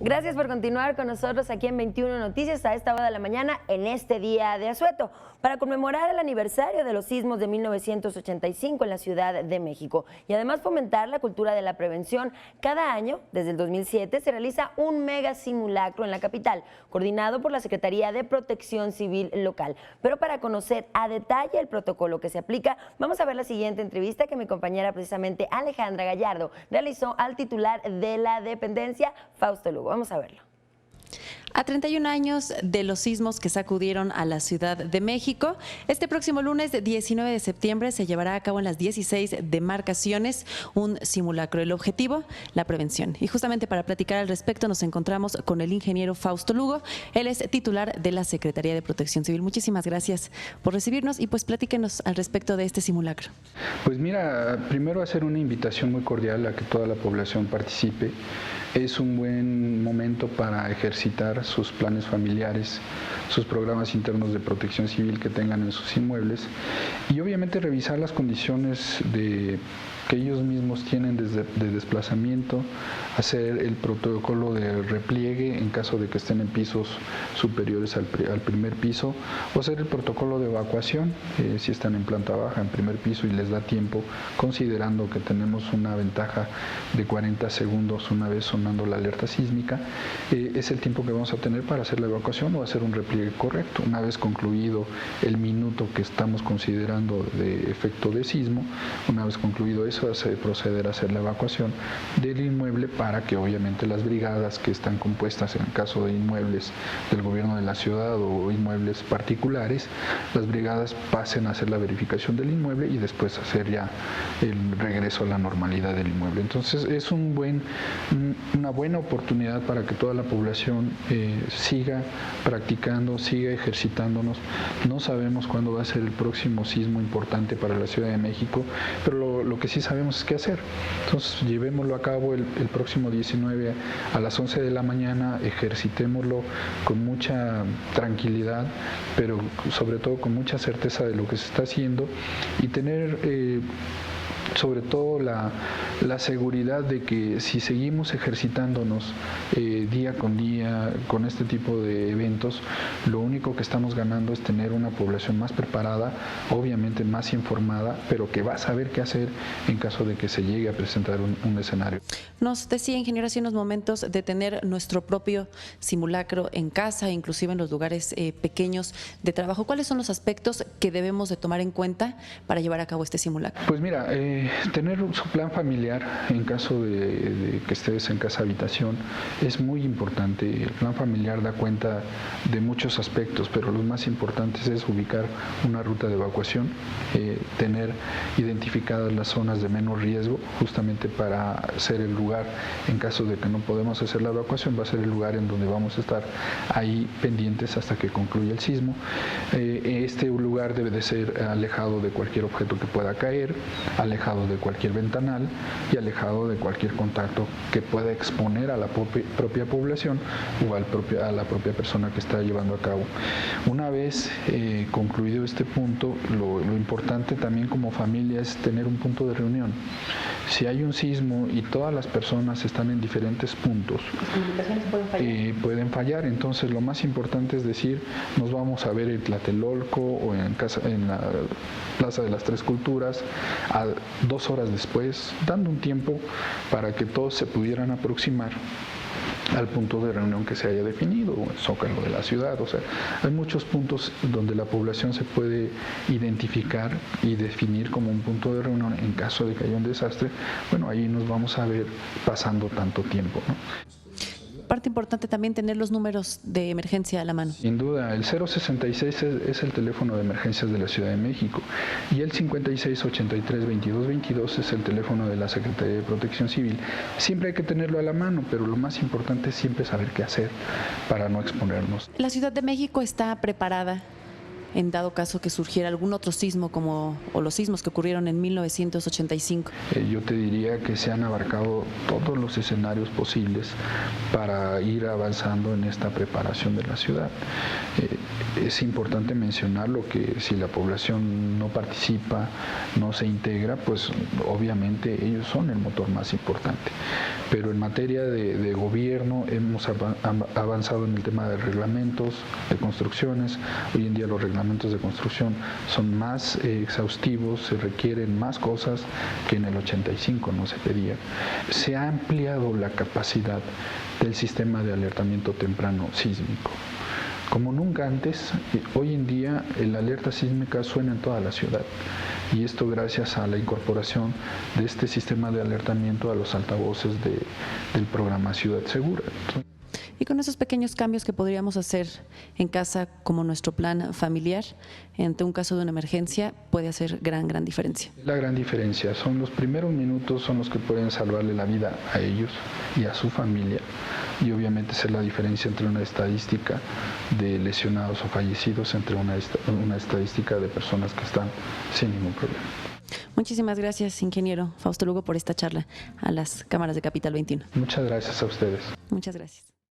Gracias por continuar con nosotros aquí en 21 Noticias a esta hora de la mañana en este día de asueto para conmemorar el aniversario de los sismos de 1985 en la Ciudad de México y además fomentar la cultura de la prevención. Cada año, desde el 2007, se realiza un mega simulacro en la capital, coordinado por la Secretaría de Protección Civil local. Pero para conocer a detalle el protocolo que se aplica, vamos a ver la siguiente entrevista que mi compañera precisamente Alejandra Gallardo realizó al titular de la dependencia, Fausto Lugo. Vamos a verlo. A 31 años de los sismos que sacudieron a la Ciudad de México, este próximo lunes 19 de septiembre se llevará a cabo en las 16 demarcaciones un simulacro. El objetivo, la prevención. Y justamente para platicar al respecto nos encontramos con el ingeniero Fausto Lugo. Él es titular de la Secretaría de Protección Civil. Muchísimas gracias por recibirnos y pues platíquenos al respecto de este simulacro. Pues mira, primero hacer una invitación muy cordial a que toda la población participe. Es un buen momento para ejercitar sus planes familiares, sus programas internos de protección civil que tengan en sus inmuebles y obviamente revisar las condiciones que ellos mismos tienen de desplazamiento, hacer el protocolo de repliegue en caso de que estén en pisos superiores al primer piso, o hacer el protocolo de evacuación si están en planta baja, en primer piso y les da tiempo, considerando que tenemos una ventaja de 40 segundos una vez sonando la alerta sísmica, es el tiempo que vamos a tener para hacer la evacuación o hacer un repliegue correcto. Una vez concluido el minuto que estamos considerando de efecto de sismo, una vez concluido eso, se proceder a hacer la evacuación del inmueble para que obviamente las brigadas que están compuestas en el caso de inmuebles del gobierno de la ciudad o inmuebles particulares, las brigadas pasen a hacer la verificación del inmueble y después hacer ya el regreso a la normalidad del inmueble. Entonces es una buena oportunidad para que toda la población siga practicando, siga ejercitándonos. No sabemos cuándo va a ser el próximo sismo importante para la Ciudad de México, pero lo que sí sabemos es qué hacer. Entonces llevémoslo a cabo el próximo 19 a las 11 de la mañana, ejercitémoslo con mucha tranquilidad, pero sobre todo con mucha certeza de lo que se está haciendo y tener sobre todo la seguridad de que si seguimos ejercitándonos día con día con este tipo de eventos, lo único que estamos ganando es tener una población más preparada, obviamente más informada, pero que va a saber qué hacer en caso de que se llegue a presentar un escenario. Nos decía, ingeniero, hace unos momentos de tener nuestro propio simulacro en casa, inclusive en los lugares pequeños de trabajo. ¿Cuáles son los aspectos que debemos de tomar en cuenta para llevar a cabo este simulacro? Pues mira, tener su plan familiar en caso de que estés en casa habitación es muy importante. El plan familiar da cuenta de muchos aspectos, pero los más importantes es ubicar una ruta de evacuación, tener identificadas las zonas de menos riesgo, justamente para ser el lugar, en caso de que no podemos hacer la evacuación, va a ser el lugar en donde vamos a estar ahí pendientes hasta que concluya el sismo. Este lugar debe de ser alejado de cualquier objeto que pueda caer, alejado de cualquier ventanal y alejado de cualquier contacto que pueda exponer a la propia población o a la propia persona que está llevando a cabo. Una vez concluido este punto, lo importante también como familia es tener un punto de reunión. Si hay un sismo y todas las personas están en diferentes puntos, pueden fallar. Entonces lo más importante es decir, nos vamos a ver en Tlatelolco o en la Plaza de las Tres Culturas a 2 horas después, dando un tiempo para que todos se pudieran aproximar al punto de reunión que se haya definido, o el Zócalo de la ciudad. O sea, hay muchos puntos donde la población se puede identificar y definir como un punto de reunión en caso de que haya un desastre. Bueno, ahí nos vamos a ver pasando tanto tiempo, ¿no? Parte importante también tener los números de emergencia a la mano. Sin duda, el 066 es el teléfono de emergencias de la Ciudad de México y el 5683-2222 es el teléfono de la Secretaría de Protección Civil. Siempre hay que tenerlo a la mano, pero lo más importante es siempre saber qué hacer para no exponernos. ¿La Ciudad de México está preparada en dado caso que surgiera algún otro sismo o los sismos que ocurrieron en 1985? Yo te diría que se han abarcado todos los escenarios posibles para ir avanzando en esta preparación de la ciudad. Es importante mencionarlo que si la población no participa, no se integra, pues obviamente ellos son el motor más importante. Pero en materia de gobierno hemos avanzado en el tema de reglamentos, de construcciones. Hoy en día los reglamentos de construcción son más exhaustivos, se requieren más cosas que en el 85 no se pedían. Se ha ampliado la capacidad del sistema de alertamiento temprano sísmico. Como nunca antes, hoy en día la alerta sísmica suena en toda la ciudad, y esto gracias a la incorporación de este sistema de alertamiento a los altavoces del programa Ciudad Segura. Y con esos pequeños cambios que podríamos hacer en casa, como nuestro plan familiar, ante un caso de una emergencia, puede hacer gran diferencia. La gran diferencia son los primeros minutos, son los que pueden salvarle la vida a ellos y a su familia, y obviamente es la diferencia entre una estadística de lesionados o fallecidos entre una estadística de personas que están sin ningún problema. Muchísimas gracias, ingeniero Fausto Lugo, por esta charla a las cámaras de Capital 21. Muchas gracias a ustedes. Muchas gracias.